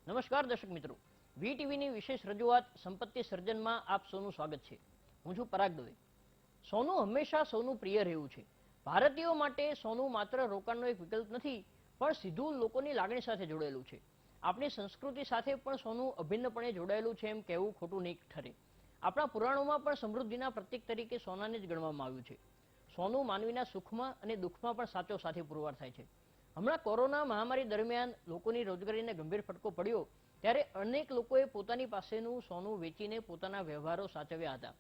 નમસ્કાર દર્શક મિત્રો, વીટીવીની વિશેષ રજૂઆત સંપત્તિ સર્જનમાં આપ સૌનું સ્વાગત છે. હું છું પરાગ દવે. સોનું હંમેશા સૌનું પ્રિય રહ્યું છે. ભારતીયો માટે સોનું માત્ર રોકાણનો એક વિકલ્પ નથી, પણ સીધું લોકોની લાગણી સાથે જોડાયેલું છે. આપણી સંસ્કૃતિ સાથે પણ સોનું અભિન્નપણે જોડાયેલું છે એમ કહેવું ખોટું નહીં ઠરે. આપણા પુરાણોમાં પણ સમૃદ્ધિના પ્રતીક તરીકે સોનાને જ ગણવામાં આવ્યું છે. સોનું માનવીના સુખમાં અને દુઃખમાં પણ સાચો સાથી પુરવાર થાય છે. હમણાં કોરોના મહામારી દરમિયાન લોકોની રોજગારીને ગંભીર ફટકો પડ્યો ત્યારે અનેક લોકોએ પોતાની પાસેનું સોનું વેચીને પોતાના વ્યવહારો સાચવ્યા હતા.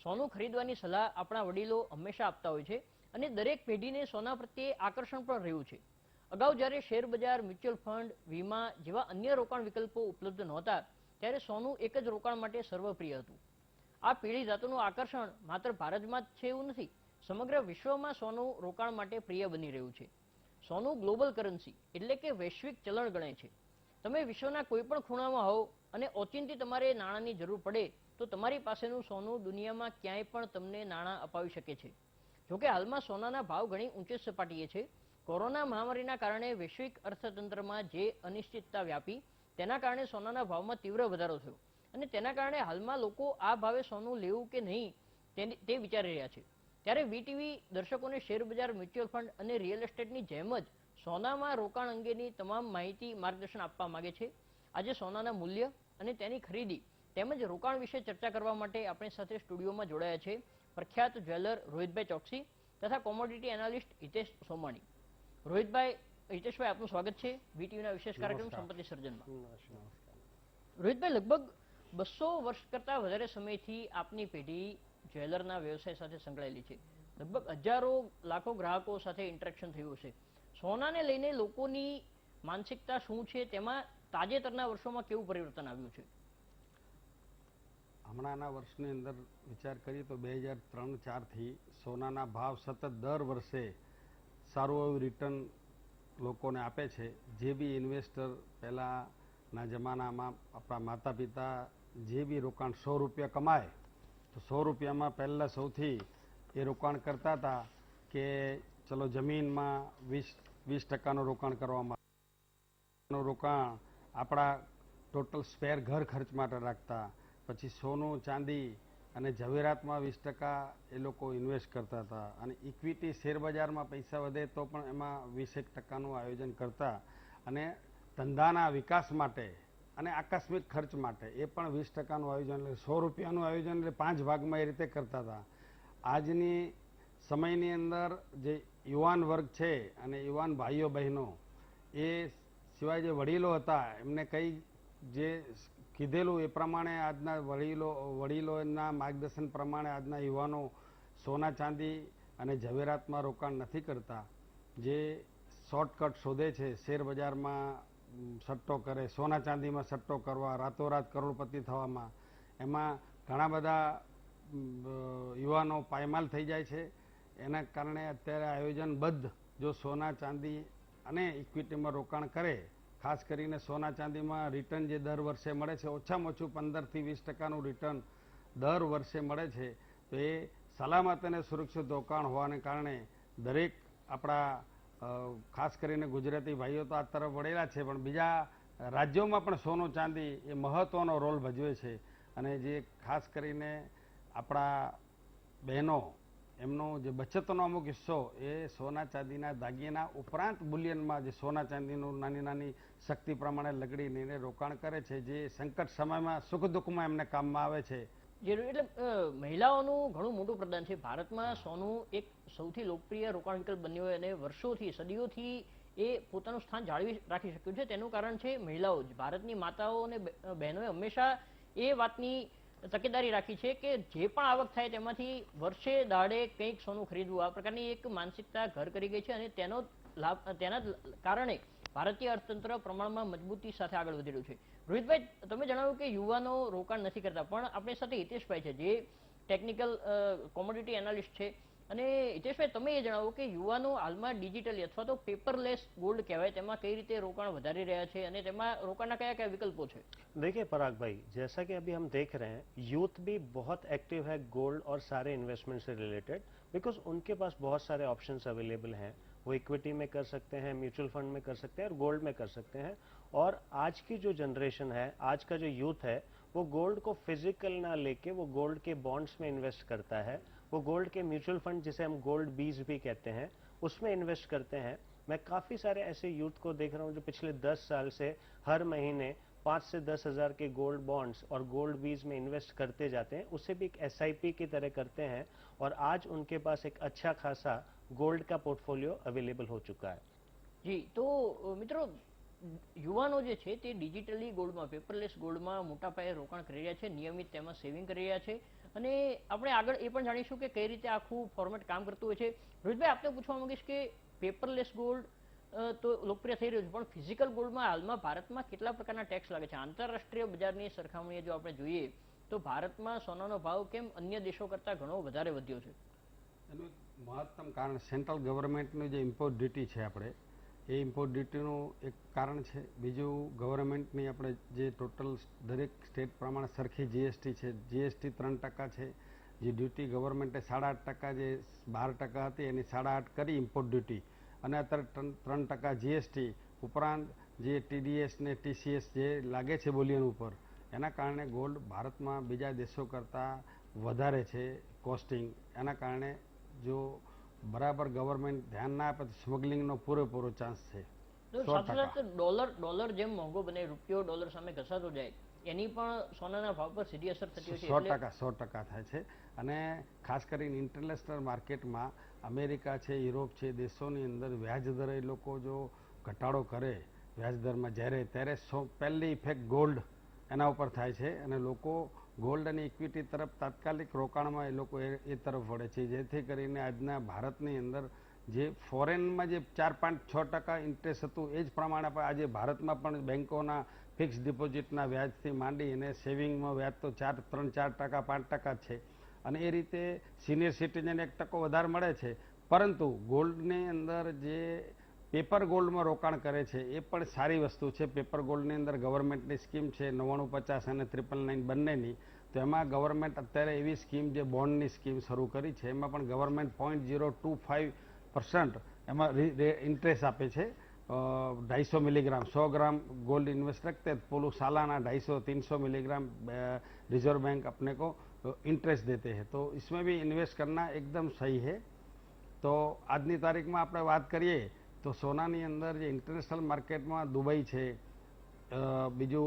સોનું ખરીદવાની સલાહ આપણા વડીલો હંમેશા આપતા હોય છે અને દરેક પેઢીને સોના પ્રત્યે આકર્ષણ પણ રહ્યું છે. અગાઉ જ્યારે શેર બજાર, મ્યુચ્યુઅલ ફંડ, વીમા જેવા અન્ય રોકાણ વિકલ્પો ઉપલબ્ધ નહોતા ત્યારે સોનું એક જ રોકાણ માટે સર્વપ્રિય હતું. આ પેઢી ધાતુનું આકર્ષણ માત્ર ભારતમાં જ છે એવું નથી, સમગ્ર વિશ્વમાં સોનું રોકાણ માટે પ્રિય બની રહ્યું છે. સોનું ગ્લોબલ કરન્સી એટલે કે વૈશ્વિક ચલણ ગણાય છે. તમે વિશ્વના કોઈ પણ ખૂણામાં હોવ અને ઓચિંતી તમારે નાણાંની જરૂર પડે તો તમારી પાસેનું સોનું દુનિયામાં ક્યાંય પણ તમને નાણાં અપાવી શકે છે. જોકે હાલમાં સોનાના ભાવ ઘણી ઊંચી સપાટીએ છે. કોરોના મહામારીના કારણે વૈશ્વિક અર્થતંત્રમાં જે અનિશ્ચિતતા વ્યાપી તેના કારણે સોનાના ભાવમાં તીવ્ર વધારો થયો અને તેના કારણે હાલમાં લોકો આ ભાવે સોનું લેવું કે નહીં તે વિચારી રહ્યા છે. ત્યારે વીટીવી દર્શકોને શેરબજાર, મ્યુચ્યુઅલ ફંડ અને રિયલ એસ્ટેટની જેમ જ સોનામાં રોકાણ અંગેની તમામ માહિતી માર્ગદર્શન આપવા માંગે છે. આજે સોનાના મૂલ્ય અને તેની ખરીદી તેમજ રોકાણ વિશે ચર્ચા કરવા માટે આપણી સાથે સ્ટુડિયોમાં જોડાયા છે પ્રખ્યાત જ્વેલર રોહિતભાઈ ચોકસી તથા કોમોડિટી એનાલિસ્ટ હિતેશ સોમાણી. રોહિતભાઈ, હિતેશભાઈ, આપનું સ્વાગત છે વીટીવીના વિશેષ કાર્યક્રમ સંપત્તિ સર્જનમાં. રોહિતભાઈ, લગભગ 200 વર્ષ કરતા વધારે સમયથી આપની પેઢી જ્વેલરના વ્યવસાય સાથે સંકળાયેલી છે. લગભગ હજારો લાખો ગ્રાહકો સાથે ઇન્ટરેક્શન થયું છે. સોનાને લઈને લોકોની માનસિકતા શું છે, તેમાં તાજેતરના વર્ષોમાં કેવું પરિવર્તન આવ્યું છે? હમણાંના વર્ષની અંદર વિચાર કરીએ તો 2003-04 થી સોનાના ભાવ સતત દર વર્ષે સારું એવું રિટર્ન લોકોને આપે છે. જે બી ઇન્વેસ્ટર પહેલાંના જમાનામાં આપણા માતા પિતા જે બી રોકાણ 100 રૂપિયા કમાય તો 100 રૂપિયામાં પહેલાં સૌથી એ રોકાણ કરતા હતા કે ચલો જમીનમાં 20% રોકાણ કરવામાં, રોકાણ આપણા ટોટલ સ્પેર ઘર ખર્ચ માટે રાખતા. પછી સોનું, ચાંદી અને ઝવેરાતમાં 20% એ લોકો ઇન્વેસ્ટ કરતા હતા અને ઇક્વિટી શેરબજારમાં પૈસા વધે તો પણ એમાં 20% આયોજન કરતા અને ધંધાના વિકાસ માટે અને આકસ્મિક ખર્ચ માટે એ પણ 20% આયોજન, એટલે 100 રૂપિયાનું આયોજન એટલે 5 ભાગમાં એ રીતે કરતા હતા. આજની સમયની અંદર જે યુવાન વર્ગ છે અને યુવાન ભાઈઓ બહેનો એ સિવાય જે વડીલો હતા એમને કંઈ જે કીધેલું એ પ્રમાણે આજના વડીલોના માર્ગદર્શન પ્રમાણે આજના યુવાનો સોના, ચાંદી અને ઝવેરાતમાં રોકાણ નથી કરતા. જે શોર્ટકટ શોધે છે, શેર બજારમાં સટ્ટો કરે, સોના ચાંદીમાં સટ્ટો કરવા, રાતોરાત કરોડપતિ થવામાં, એમાં ઘણા બધા યુવાનો પાયમાલ થઈ જાય છે. એના કારણે અત્યારે આયોજનબદ્ધ જો સોના, ચાંદી અને ઇક્વિટીમાં રોકાણ કરે, ખાસ કરીને સોના ચાંદીમાં રિટર્ન જે દર વર્ષે મળે છે, ઓછામાં ઓછું 15 થી 20%નું રિટર્ન દર વર્ષે મળે છે, તો એ સલામત અને સુરક્ષિત રોકાણ હોવાને કારણે દરેક આપણા ખાસ કરીને ગુજરાતી ભાઈઓ તો આ તરફ વળેલા છે, પણ બીજા રાજ્યોમાં પણ સોનું, ચાંદી એ મહત્ત્વનો રોલ ભજવે છે. અને જે ખાસ કરીને આપણા બહેનો એમનો જે બચતનો અમુક હિસ્સો એ સોના ચાંદીના દાગીના ઉપરાંત બુલિયનમાં જે સોના ચાંદીનું નાની નાની શક્તિ પ્રમાણે લગડીને રોકાણ કરે છે, જે સંકટ સમયમાં સુખ દુઃખમાં એમને કામમાં આવે છે. એટલે મહિલાઓનું ઘણું મોટું પ્રદાન છે. ભારતમાં સોનું એક સૌથી લોકપ્રિય રોકાણ વિકલ્પ બન્યો હોય અને વર્ષોથી, સદીઓથી એ પોતાનું સ્થાન જાળવી રાખી શક્યું છે. તેનું કારણ છે મહિલાઓ જ. ભારતની માતાઓ અને બહેનોએ હંમેશા એ વાતની તકેદારી રાખી છે કે જે પણ આવક થાય તેમાંથી વર્ષે દાડે કંઈક સોનું ખરીદવું, આ પ્રકારની એક માનસિકતા ઘર કરી ગઈ છે અને તેના કારણે ભારતીય અર્થતંત્ર પ્રમાણમાં મજબૂતી સાથે આગળ વધી રહ્યું છે. રોહિતભાઈ, તમે જણાવ્યું કે યુવાનો રોકાણ નથી કરતા, પણ આપણી સાથે હિતેશભાઈ છે જે ટેકનિકલ કોમોડિટી એનાલિસ્ટ છે. અને હિતેશભાઈ, તમે એ જણાવો કે યુવાનો હાલમાં ડિજિટલી અથવા તો પેપરલેસ ગોલ્ડ કહેવાય તેમાં કઈ રીતે રોકાણ વધારી રહ્યા છે અને તેમાં રોકાણના કયા કયા विकल्पों છે? देखिए पराग भाई, जैसा कि अभी हम देख रहे हैं, यूथ भी बहुत एक्टिव है गोल्ड और सारे इन्वेस्टमेंट से रिलेटेड, बिकॉज उनके पास बहुत सारे ऑप्शंस अवेलेबल हैं. वो इक्विटी में कर सकते हैं, म्यूचुअल फंड में कर सकते हैं और गोल्ड में कर सकते हैं। और आज की जो जनरेशन है, आज का जो यूथ है, वो गोल्ड को फिजिकल ना लेके वो गोल्ड के बॉन्ड्स में इन्वेस्ट करता है, वो गोल्ड के म्यूचुअल फंड जिसे हम गोल्ड बीज भी कहते हैं उसमें इन्वेस्ट करते हैं। मैं काफी सारे ऐसे यूथ को देख रहा हूं जो पिछले 10 साल से हर महीने 5 से 10 हजार के गोल्ड बॉन्ड्स और गोल्ड बीज में इन्वेस्ट करते जाते हैं, उसे भी एक एसआईपी की तरह करते हैं और आज उनके पास एक अच्छा खासा गोल्ड का पोर्टफोलियो अवेलेबल हो चुका है। જી તો મિત્રો યુવાનો જે છે તે ડિજિટલી ગોલ્ડમાં પેપરલેસ ગોલ્ડમાં મોટા પાયે રોકાણ કરી રહ્યા છે, નિયમિત તેમાં સેવિંગ કરી રહ્યા છે અને આપણે આગળ એ પણ જાણીશું કે કઈ રીતે આખું ફોર્મેટ કામ કરતું હોય છે. રોહિતભાઈ, આપને પૂછવા માંગીશ કે પેપરલેસ ગોલ્ડ તો લોકપ્રિય થઈ રહ્યું છે, પણ ફિઝિકલ ગોલ્ડમાં હાલમાં ભારતમાં કેટલા પ્રકારના ટેક્સ લાગે છે? આંતરરાષ્ટ્રીય બજારની સરખામણીએ જો આપણે જોઈએ તો ભારતમાં સોનાનો ભાવ કેમ અન્ય દેશો કરતાં ઘણો વધારે વધ્યો છે? એનું એક મહત્તમ કારણ સેન્ટ્રલ ગવર્મેન્ટનું જે ઇમ્પોર્ટ ડ્યુટી છે આપણે એ ઇમ્પોર્ટ ડ્યુટીનું એક કારણ છે. બીજું ગવર્મેન્ટની આપણે જે ટોટલ દરેક સ્ટેટ પ્રમાણે સરખી જીએસટી છે, જીએસટી 3% છે, જે ડ્યુટી ગવર્મેન્ટે 8.5% જે 12% હતી એની 8.5% કરી ઇમ્પોર્ટ ડ્યુટી અને અત્યારે 3% જીએસટી ઉપરાંત જે ટીડીએસ ને ટીસીએસ જે લાગે છે બોલિયન ઉપર, એના કારણે ગોલ્ડ ભારતમાં બીજા દેશો કરતાં વધારે છે કોસ્ટિંગ. એના કારણે જો બરાબર ગવર્મેન્ટ ધ્યાન ના આપે તો સ્મગલિંગનો પૂરેપૂરો ચાન્સ છે. તો સાથે સાથે ડોલર જેમ મોંઘો બને, રૂપિયો ડોલર સામે ઘસાતો જાય, એની પણ સોનાના ભાવ પર સીધી અસર થતી હોય છે. 100% થાય છે. અને ખાસ કરીને ઇન્ટરનેશનલ માર્કેટમાં અમેરિકા છે, યુરોપ છે, દેશોની અંદર વ્યાજ દર એ લોકો જો ઘટાડો કરે વ્યાજ દરમાં ત્યારે પહેલી ઇફેક્ટ ગોલ્ડ એના ઉપર થાય છે અને લોકો ગોલ્ડ અને ઇક્વિટી તરફ તાત્કાલિક રોકાણમાં એ લોકો એ તરફ વળે છે, જેથી કરીને આજના ભારતની અંદર જે ફોરેનમાં જે 4-5-6% ઇન્ટરેસ્ટ હતું એ જ પ્રમાણે આજે ભારતમાં પણ બેંકોના ફિક્સ ડિપોઝિટના વ્યાજથી માંડી અને સેવિંગમાં વ્યાજ તો 3-4%, 5% જ છે અને એ રીતે સિનિયર સિટીઝન 1% વધારે મળે છે. પરંતુ ગોલ્ડની અંદર જે પેપર ગોલ્ડમાં રોકાણ કરે છે એ પણ સારી વસ્તુ છે. પેપર ગોલ્ડની અંદર ગવર્મેન્ટની સ્કીમ છે 9950 અને 999 બંનેની. તો એમાં ગવર્મેન્ટ અત્યારે એવી સ્કીમ જે બોન્ડની સ્કીમ શરૂ કરી છે એમાં પણ ગવર્મેન્ટ 0.025% એમાં ઇન્ટરેસ્ટ આપે છે. 250 મિલીગ્રામ 100 ग्राम गोल्ड इन्वेस्ट रखते हैं तो सालाना 250-300 मिलीग्राम रिजर्व बैंक अपने को इंटरेस्ट देते हैं. तो इसमें भी इन्वेस्ट करना एकदम सही है. तो આજની તારીખમાં આપણે વાત કરીએ તો સોનાની અંદર જે ઇન્ટરનેશનલ માર્કેટમાં દુબઈ છે, બીજું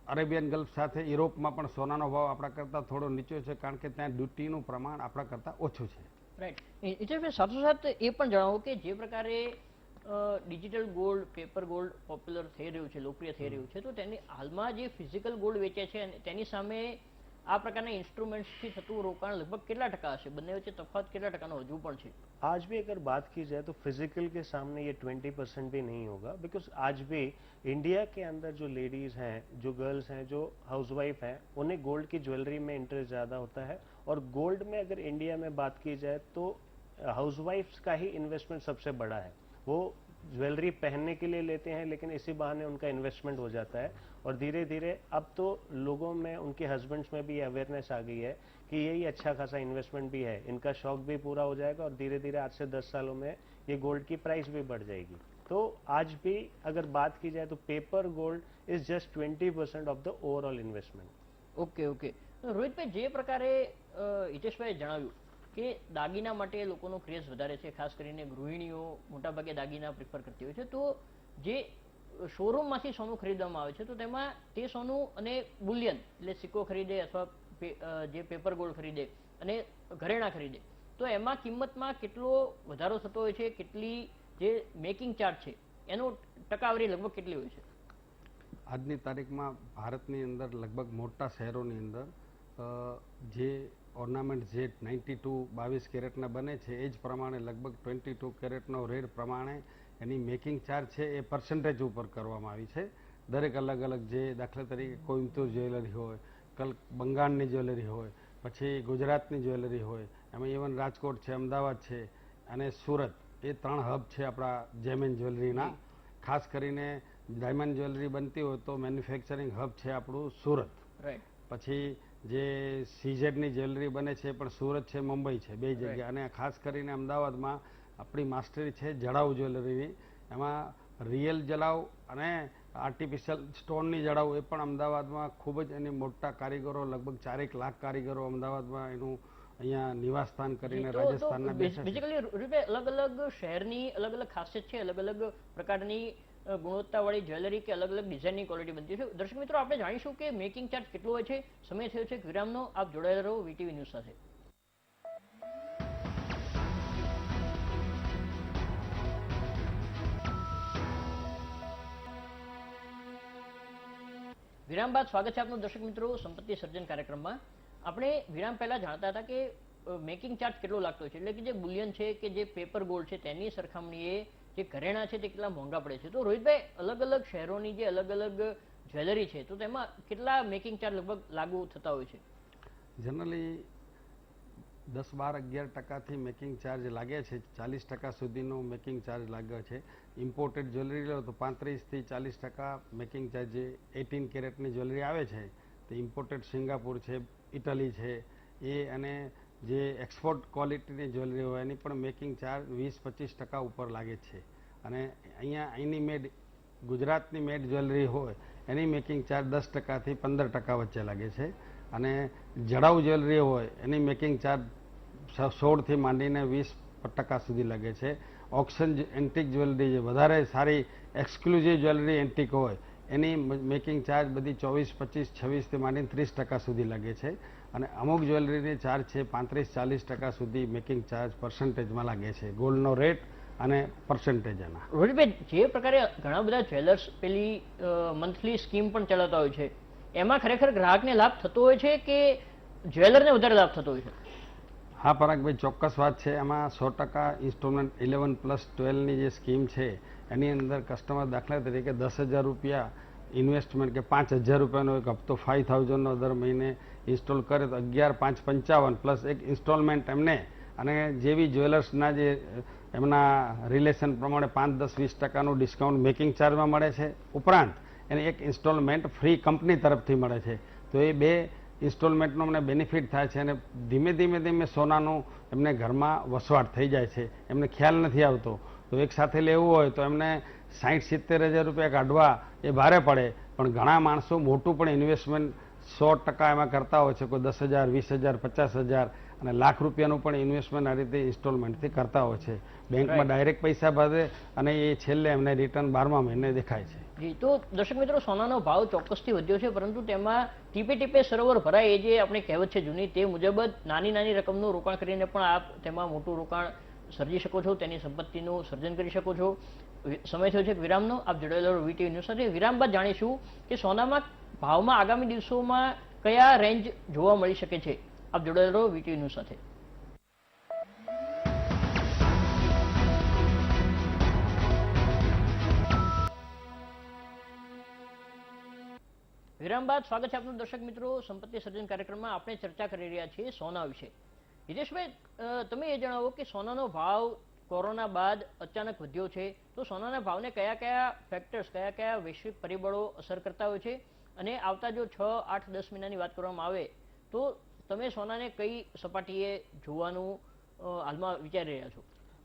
અરેબિયન ગલ્ફ સાથે યુરોપમાં પણ સોનાનો ભાવ આપણા કરતાં થોડો નીચો છે કારણ કે ત્યાં ડ્યુટીનું પ્રમાણ આપણા કરતાં ઓછું છે. રાઈટ. હિતેશભાઈ, સાથોસાથ એ પણ જણાવો કે જે પ્રકારે digital gold, paper gold popular થઈ રહ્યું છે, લોકપ્રિય થઈ રહ્યું છે, તો તેની હાલમાં જે ફિઝિકલ ગોલ્ડ વેચે છે તેની સામે આ પ્રકારના ઇન્સ્ટ્રુમેન્ટ્સથી થતું રોકાણ લગભગ કેટલા ટકા હશે? બંને વચ્ચે તફાવત કેટલા ટકાનો હજુ પણ છે? आज भी अगर बात की जाए तो फिजिकल के सामने ये 20% भी नहीं होगा, बिकॉज आज भी इंडिया के अंदर जो लेडीज हैं, जो गर्ल्स हैं, जो हाउसवाइफ हैं, उन्हें गोल्ड की ज्वेलरी में इंटरेस्ट ज़्यादा होता है. और गोल्ड में अगर इंडिया में बात की जाए तो हाउसवाइफ्स का ही इन्वेस्टमेंट सबसे बड़ा है. वो ज्वेलरी पहनने के लिए लेते हैं लेकिन इसी बहाने उनका इन्वेस्टमेंट हो जाता है. और धीरे धीरे अब तो लोगों में, उनके हस्बैंड्स में भी अवेयरनेस आ गई है कि यही अच्छा खासा इन्वेस्टमेंट भी है, इनका शौक भी पूरा हो जाएगा और धीरे धीरे आज से 10 सालों में ये गोल्ड की प्राइस भी बढ़ जाएगी. तो आज भी अगर बात की जाए तो paper gold is just 20% of the overall investment. Okay. રોહિતભાઈ, જે પ્રકારે હિતેશભાઈએ જણાવ્યું કે દાગીના માટે લોકોનો ક્રેઝ વધારે છે, ખાસ કરીને ગૃહિણીઓ મોટાભાગે દાગીના પ્રિફર કરતી હોય છે, તો જે શોરૂમમાંથી સોનું ખરીદવામાં આવે છે તો તેમાં તે સોનું અને બુલિયન એટલે સિક્કો ખરીદે અથવા જે પેપર ગોલ્ડ ખરીદે અને ઘરેણાં ખરીદે તો એમાં કિંમતમાં કેટલો વધારો થતો હોય છે? કેટલી જે મેકિંગ ચાર્જ છે એનો ટકાવારી લગભગ કેટલી હોય છે? આજની તારીખમાં ભારતની અંદર લગભગ મોટા શહેરોની અંદર જે ઓર્નામેન્ટ જે 22 કેરેટના બને છે એ જ પ્રમાણે લગભગ 22 કેરેટનો રેટ પ્રમાણે એની મેકિંગ ચાર્જ છે એ પર્સન્ટેજ ઉપર કરવામાં આવી છે. દરેક અલગ અલગ જે દાખલા તરીકે કોઈમ્બતુર જ્વેલરી હોય, બંગાળની જ્વેલરી હોય, પછી ગુજરાતની જ્વેલરી હોય, એમાં ઇવન રાજકોટ છે, અમદાવાદ છે અને સુરત, એ 3 હબ છે આપણા જેમેન જ્વેલરીના. ખાસ કરીને ડાયમંડ જ્વેલરી બનતી હોય તો મેન્યુફેક્ચરિંગ હબ છે આપણું સુરત. પછી જે સીઝેડની જ્વેલરી બને છે પણ સુરત છે, મુંબઈ છે, બે જગ્યા. અને ખાસ કરીને અમદાવાદમાં આપણી માસ્ટરી છે જડાઉ જ્વેલરીની. એમાં રિયલ જડાઉ અને આર્ટિફિશિયલ સ્ટોનની જડાઉ એ પણ અમદાવાદમાં ખૂબ જ એની મોટા કારીગરો, લગભગ 4 લાખ કારીગરો અમદાવાદમાં એનું અહીંયા નિવાસસ્થાન કરીને રાજસ્થાનના બેસે છે. બેઝિકલી અલગ અલગ શહેરની અલગ અલગ ખાસિયત છે, અલગ અલગ પ્રકારની ગુણવત્તાવાળી જ્વેલરી કે અલગ અલગ ડિઝાઇનની ક્વોલિટી બનતી છે. દર્શક મિત્રો, આપણે જાણીશું કે મેકિંગ ચાર્જ કેટલો હોય છે. સમય થયો છે વિરામનો. આપ જોડાયેલા રહો વીટીવી ન્યૂઝ સાથે. વિરામ બાદ સ્વાગત છે આપનું દર્શક મિત્રો સંપત્તિ સર્જન કાર્યક્રમમાં. આપણે વિરામ પહેલા જાણતા હતા કે મેકિંગ ચાર્જ કેટલો લાગતો છે, એટલે કે જે બુલિયન છે કે જે પેપર ગોલ્ડ છે તેની સરખામણીએ જે ઘરેણા છે તે કેટલા મોંઘા પડે છે. તો રોહિતભાઈ, અલગ અલગ શહેરોની જે અલગ અલગ જ્વેલરી છે તો તેમાં કેટલા મેકિંગ ચાર્જ લગભગ લાગુ થતા હોય છે? જનરલી 10-12-11% મેકિંગ ચાર્જ લાગે છે. 40% સુધીનો મેકિંગ ચાર્જ લાગે છે. ઇમ્પોર્ટેડ જ્વેલરી લો તો 35% થી 40% મેકિંગ ચાર્જ. જે 18 કેરેટની જ્વેલરી આવે છે તે ઇમ્પોર્ટેડ સિંગાપુર છે, ઇટલી છે એ, અને જે એક્સપોર્ટ ક્વોલિટીની જ્વેલરી હોય એની પણ મેકિંગ ચાર્જ 20-25% ઉપર લાગે છે. અને અહીંની મેડ, ગુજરાતની મેડ જ્વેલરી હોય એની મેકિંગ ચાર્જ 10% થી 15% વચ્ચે લાગે છે. અને જડાઉ જ્વેલરી હોય એની મેકિંગ ચાર્જ 16 થી માંડીને 20% સુધી લાગે છે. ઓક્શન એન્ટિક જ્વેલરી, જે વધારે સારી એક્સક્લુઝિવ જ્વેલરી એન્ટિક હોય એની મેકિંગ ચાર્જ બધી 24, 25, 26 થી માંડીને 30% સુધી લાગે છે. અને અમુક જ્વેલરીની ચાર્જ છે 35-40% સુધી મેકિંગ ચાર્જ પર્સન્ટેજમાં લાગે છે. ગોલ્ડનો રેટ અને પર્સન્ટેજ એના. રોહિતભાઈ, જે પ્રકારે ઘણા બધા જ્વેલર્સ પેલી મંથલી સ્કીમ પણ ચલાવતા હોય છે, એમાં ખરેખર ગ્રાહકને લાભ થતો હોય છે કે જ્વેલરને વધારે લાભ થતો હોય છે? હા પરાગભાઈ, ચોક્કસ વાત છે. એમાં 100% ઇન્સ્ટોલમેન્ટ 11+12ની જે સ્કીમ છે એની અંદર કસ્ટમર દાખલા તરીકે 10,000 રૂપિયા ઇન્વેસ્ટમેન્ટ કે 5,000 રૂપિયાનો એક હપ્તો 5,000નો દર મહિને ઇન્સ્ટોલ કરે તો 11,555 પ્લસ એક ઇન્સ્ટોલમેન્ટ એમને. અને જેવી જ્વેલર્સના જે એમના રિલેશન પ્રમાણે 5-10-20%નું ડિસ્કાઉન્ટ મેકિંગ ચાર્જમાં મળે છે. ઉપરાંત એને એક ઇન્સ્ટોલમેન્ટ ફ્રી કંપની તરફથી મળે છે. તો એ 2 ઇન્સ્ટોલમેન્ટનો અમને બેનિફિટ થાય છે. અને ધીમે ધીમે સોનાનું એમને ઘરમાં વસવાટ થઈ જાય છે. એમને ખ્યાલ નથી આવતો. તો એક સાથે લેવું હોય તો એમને 60-70 હજાર રૂપિયા કાઢવા એ ભારે પડે. પણ ઘણા માણસો મોટું પણ ઇન્વેસ્ટમેન્ટ 100% એમાં કરતા હોય છે. કોઈ 10,000, 20,000, 50,000 અને લાખ રૂપિયાનું પણ ઇન્વેસ્ટમેન્ટ આ રીતે ઇન્સ્ટોલમેન્ટથી કરતા હોય છે. બેંકમાં ડાયરેક્ટ પૈસા ભરે અને એ છેલ્લે એમને રિટર્ન 12મા મહિને દેખાય છે. જી, તો દર્શક મિત્રો, સોનાનો ભાવ ચોક્કસથી વધ્યો છે, પરંતુ તેમાં ટીપે ટીપે સરોવર ભરાય એ જે આપણે કહેવત છે જૂની, તે મુજબ જ નાની રકમનું રોકાણ કરીને પણ આપ તેમાં મોટું રોકાણ સર્જી શકો છો, તેની સંપત્તિનું સર્જન કરી શકો છો. સમય થયો છે વિરામનો. આપ જોડાયેલા વીટીવી ન્યૂઝ સાથે. વિરામ બાદ જાણીશું કે સોનામાં ભાવમાં આગામી દિવસોમાં કયા રેન્જ જોવા મળી શકે છે. આપ જોડાયેલા વીટીવી ન્યૂઝ સાથે. વિરામ બાદ સ્વાગત છે આપનું દર્શક મિત્રો સંપત્તિ સર્જન કાર્યક્રમમાં. આપણે ચર્ચા કરી રહ્યા છીએ સોના વિશે. હિતેશભાઈ, તમે એ જણાવો કે સોનાનો ભાવ કોરોના બાદ અચાનક વધ્યો છે, તો સોનાના ભાવને કયા ફેક્ટર્સ, કયા વૈશ્વિક પરિબળો અસર કરતા હોય છે? અને આવતા જો 6, 8, 10 મહિનાની વાત કરવામાં આવે તો તમે સોનાને કઈ સપાટીએ જોવાનું હાલમાં વિચારી રહ્યા છો?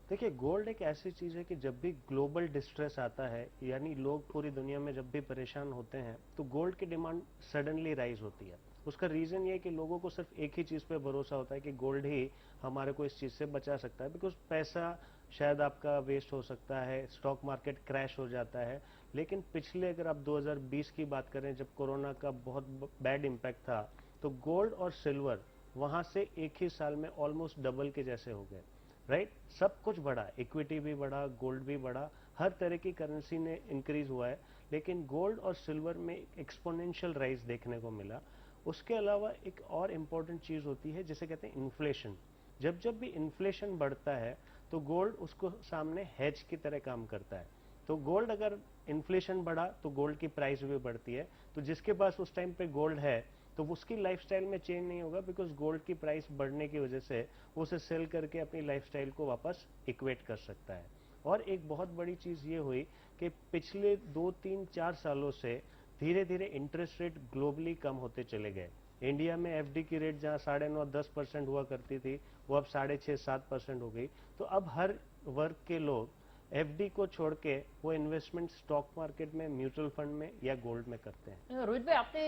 देखिए, गोल्ड एक ऐसी चीज है कि जब भी ग्लोबल डिस्ट्रेस आता है, यानी लोग पूरी दुनिया में जब भी परेशान होते हैं, तो गोल्ड की डिमांड सडनली राइज होती है. उसका रीजन ये है कि लोगों को सिर्फ एक ही चीज पे भरोसा होता है कि गोल्ड ही हमारे को इस चीज से बचा सकता है. बिकॉज पैसा शायद आपका वेस्ट हो सकता है, स्टॉक मार्केट क्रैश हो जाता है. लेकिन पिछले अगर आप 2020 की बात करें, जब कोरोना का बहुत बैड इम्पैक्ट था, तो गोल्ड और सिल्वर वहां से एक ही साल में ऑलमोस्ट डबल के जैसे हो गए. राइट, सब कुछ बढ़ा, इक्विटी भी बढ़ा, गोल्ड भी बढ़ा, हर तरह की करेंसी ने इंक्रीज हुआ है. लेकिन गोल्ड और सिल्वर में एक्सपोनेंशियल राइज देखने को मिला. उसके अलावा एक और इम्पोर्टेंट चीज होती है जिसे कहते हैं इन्फ्लेशन. जब भी इन्फ्लेशन बढ़ता है तो गोल्ड उसको सामने हेज की तरह काम करता है. तो गोल्ड, अगर इन्फ्लेशन बढ़ा तो गोल्ड की प्राइस भी बढ़ती है. तो जिसके पास उस टाइम पे गोल्ड है तो उसकी लाइफस्टाइल में चेंज नहीं होगा, बिकॉज गोल्ड की प्राइस बढ़ने की वजह से वो उसे सेल करके अपनी लाइफस्टाइल को वापस इक्वेट कर सकता है. और एक बहुत बड़ी चीज ये हुई कि पिछले 2, 3, 4 सालों से धीरे धीरे इंटरेस्ट रेट ग्लोबली कम होते चले गए. इंडिया में एफडी की रेट जहां 9.5-10% हुआ करती थी, वो अब 6.5-7% हो गई। तो अब हर वर्ग के लोग एफडी को छोड़ के वो इन्वेस्टमेंट स्टॉक मार्केट में, म्यूचुअल फंड में या गोल्ड में करते हैं। રોહિતભાઈ, આપને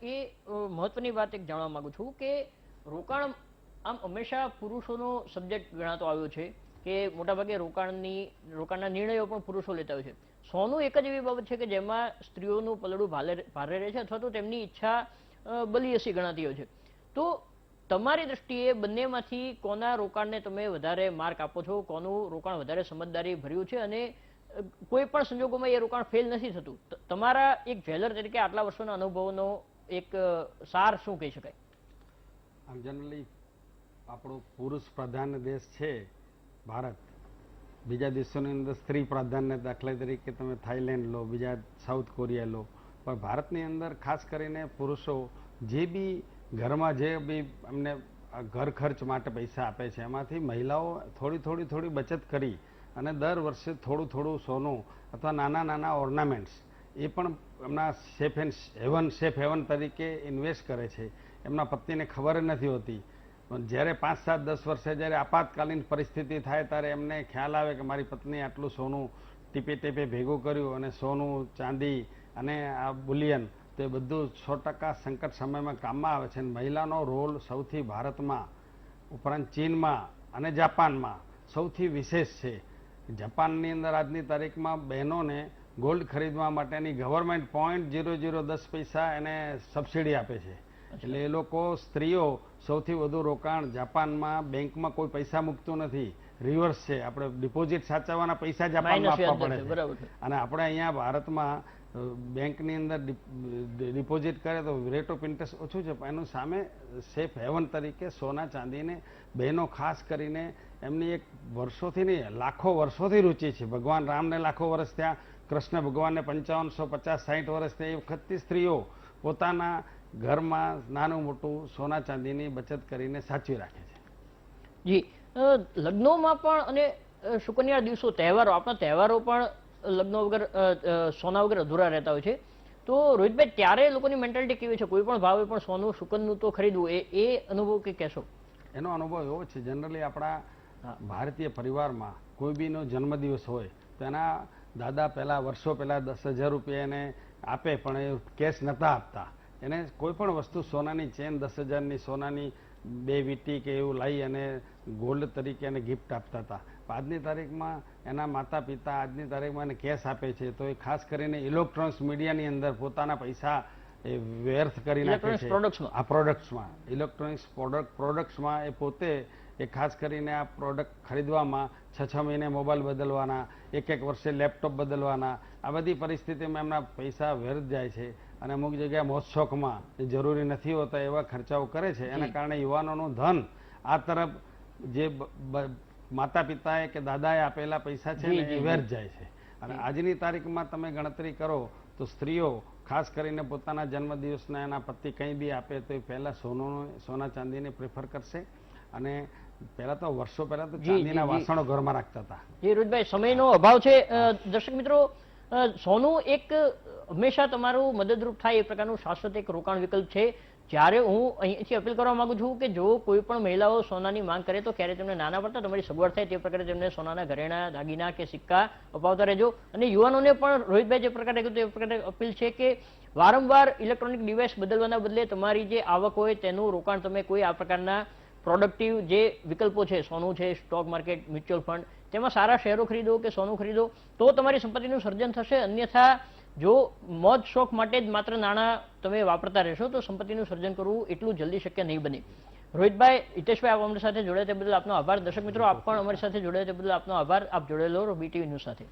એ મહત્વની વાત એક જાણવા માંગુ છું કે રોકાણ આમ હંમેશા પુરુષોનો સબ્જેક્ટ ગણાતો આવ્યો છે કે મોટાભાગે રોકાણના નિર્ણયો પણ પુરુષો લેતા હોય છે. સોનું એક જ એવી બાબત છે કે જેમાં સ્ત્રીઓનું પલડું ભારે રહે છે અથવા તો તેમની ઈચ્છા બલિયસી ગણાતી હોય છે. તો તમારી દ્રષ્ટિએ બંનેમાંથી કોના રોકાણને તમે વધારે માર્ક આપો છો, કોનું રોકાણ વધારે સમજદારી ભર્યું છે અને કોઈ પણ સંજોગોમાં એ રોકાણ ફેલ નથી થતું? તમારા એક જ્વેલર તરીકે આટલા વર્ષોના અનુભવનો એક સાર શું કહી શકાય? આમ જનરલી આપણો પુરુષ પ્રાધાન્ય દેશ છે ભારત. બીજા દેશોની અંદર સ્ત્રી પ્રાધાન્ય, દાખલા તરીકે તમે થાઈલેન્ડ લો, બીજા સાઉથ કોરિયા લો, પણ ભારતની અંદર ખાસ કરીને પુરુષો જે બી ઘરમાં જે બી એમને ઘર ખર્ચ માટે પૈસા આપે છે એમાંથી મહિલાઓ થોડી બચત કરી અને દર વર્ષે થોડું સોનું અથવા નાના ઓર્નામેન્ટ્સ એ પણ એમના સેફ હેવન તરીકે ઇન્વેસ્ટ કરે છે. એમના પત્નીને ખબર નથી હોતી. જ્યારે 5-7-10 વર્ષે જ્યારે આપાતકાલીન પરિસ્થિતિ થાય ત્યારે એમને ખ્યાલ આવે કે મારી પત્ની આટલું સોનું ટીપે ભેગું કર્યું અને સોનું, ચાંદી અને આ બુલિયન, તો એ બધું 100% સંકટ સમયમાં કામમાં આવે છે. અને મહિલાનો રોલ સૌથી ભારતમાં ઉપરાંત ચીનમાં અને જાપાનમાં સૌથી વિશેષ છે. જાપાનની અંદર આજની તારીખમાં બહેનોને ગોલ્ડ ખરીદવા માટેની ગવર્મેન્ટ 0.0010 પૈસા એને સબસિડી આપે છે. એટલે એ લોકો, સ્ત્રીઓ સૌથી વધુ રોકાણ જાપાનમાં બેંકમાં કોઈ પૈસા મૂકતું નથી, રિવર્સ છે. આપણે ડિપોઝિટ સાચવવાના પૈસા જાપાનમાં આપવા પડે છે. અને આપણે અહીંયા ભારતમાં બેંકની અંદર ડિપોઝિટ કરે તો રેટ ઓફ ઇન્ટરેસ્ટ ઓછું છે, પણ એનું સામે સેફ હેવન તરીકે સોના ચાંદીને બહેનો ખાસ કરીને એમની એક વર્ષોથી નહીં, લાખો વર્ષોથી રુચિ છે. ભગવાન રામને લાખો વર્ષ થયા, કૃષ્ણ ભગવાનને 5550-60 વર્ષ થયા. એ વખતથી સ્ત્રીઓ પોતાના ઘરમાં નાનું મોટું સોના ચાંદીની બચત કરીને સાચવી રાખે છે. જી, લગ્નોમાં પણ અને સુકન્યા દિવસો, તહેવારો, આપણા તહેવારો પણ લગ્નો વગર, સોના વગર અધૂરા રહેતા હોય છે. તો રોહિતભાઈ, ત્યારે લોકોની મેન્ટાલિટી કેવી છે? કોઈ પણ ભાવે પણ સોનું, સુકનનું તો ખરીદવું, એ અનુભવ કે કહેશો? એનો અનુભવ એવો છે, જનરલી આપણા ભારતીય પરિવારમાં કોઈ બીનો જન્મદિવસ હોય તો એના દાદા વર્ષો પહેલા 10,000 રૂપિયા એને આપે, પણ એ કેશ નહોતા આપતા. એને કોઈ પણ વસ્તુ, સોનાની ચેન 10,000ની, સોનાની 2 વીંટી કે એવું લાવી અને ગોલ્ડ તરીકે એને ગિફ્ટ આપતા હતા. આજની તારીખમાં એના માતા પિતા આજની તારીખમાં એને કેશ આપે છે, તો એ ખાસ કરીને ઇલેક્ટ્રોનિક્સ મીડિયાની અંદર પોતાના પૈસા એ વ્યર્થ કરી નાખે છે. આ પ્રોડક્ટ્સમાં, ઇલેક્ટ્રોનિક્સ પ્રોડક્ટ્સમાં એ પોતે ખાસ કરીને આ પ્રોડક્ટ ખરીદવામાં 6 મહિને મોબાઈલ બદલવાના, 1 વર્ષે લેપટોપ બદલવાના, આ બધી પરિસ્થિતિમાં એમના પૈસા વ્યર્થ જાય છે. અને અમુક જગ્યાએ મોજશોખમાં જરૂરી નથી હોતા એવા ખર્ચાઓ કરે છે. એના કારણે યુવાનોનું ધન આ તરફ જે માતા પિતાએ કે દાદાએ આપેલા પૈસા છે ને એ વ્યર્થ જાય છે. અને આજની તારીખમાં તમે ગણતરી કરો તો સ્ત્રીઓ ખાસ કરીને પોતાના જન્મદિવસના એના પતિ કંઈ બી આપે તો એ પહેલા સોના ચાંદીને પ્રેફર કરશે. અને પહેલા તો વર્ષો પહેલા તો ચાંદીના વાસણો ઘરમાં રાખતા હતા. જી રોહિતભાઈ, સમયનો અભાવ છે. દર્શક મિત્રો, સોનું એક હંમેશા તમારું મદદરૂપ થાય એ પ્રકારનું શાશ્વત એક રોકાણ વિકલ્પ છે. જ્યારે હું અહીંથી અપીલ કરવા માંગુ છું કે જો કોઈ પણ મહિલાઓ સોનાની માંગ કરે તો ક્યારે તેમને નાના પડતા તમારી સગવડ થાય તે પ્રકારે તેમને સોનાના ઘરેણા, દાગીના કે સિક્કા અપાવતા રહેજો. અને યુવાનોને પણ રોહિતભાઈ જે પ્રકારે કહ્યું તે પ્રકારે અપીલ છે કે વારંવાર ઇલેક્ટ્રોનિક ડિવાઇસ બદલવાના બદલે તમારી જે આવક હોય તેનું રોકાણ તમે કોઈ આ પ્રકારના પ્રોડક્ટિવ જે વિકલ્પો છે, સોનું છે, સ્ટોક માર્કેટ, મ્યુચ્યુઅલ ફંડ, તેમાં સારા શેરો ખરીદો કે સોનું ખરીદો તો તમારી સંપત્તિનું સર્જન થશે. અન્યથા જો મોજ શોખ માટે જ માત્ર નાણાં તમે વાપરતા રહેશો તો સંપત્તિનું સર્જન કરવું એટલું જલ્દી શક્ય નહીં બને. રોહિતભાઈ, હિતેશભાઈ, આપ અમારી સાથે જોડાયા તે બદલ આપનો આભાર. દર્શક મિત્રો, આપ પણ અમારી સાથે જોડાયા તે બદલ આપનો આભાર. આપ જોડેલો BTV ન્યૂઝ સાથે.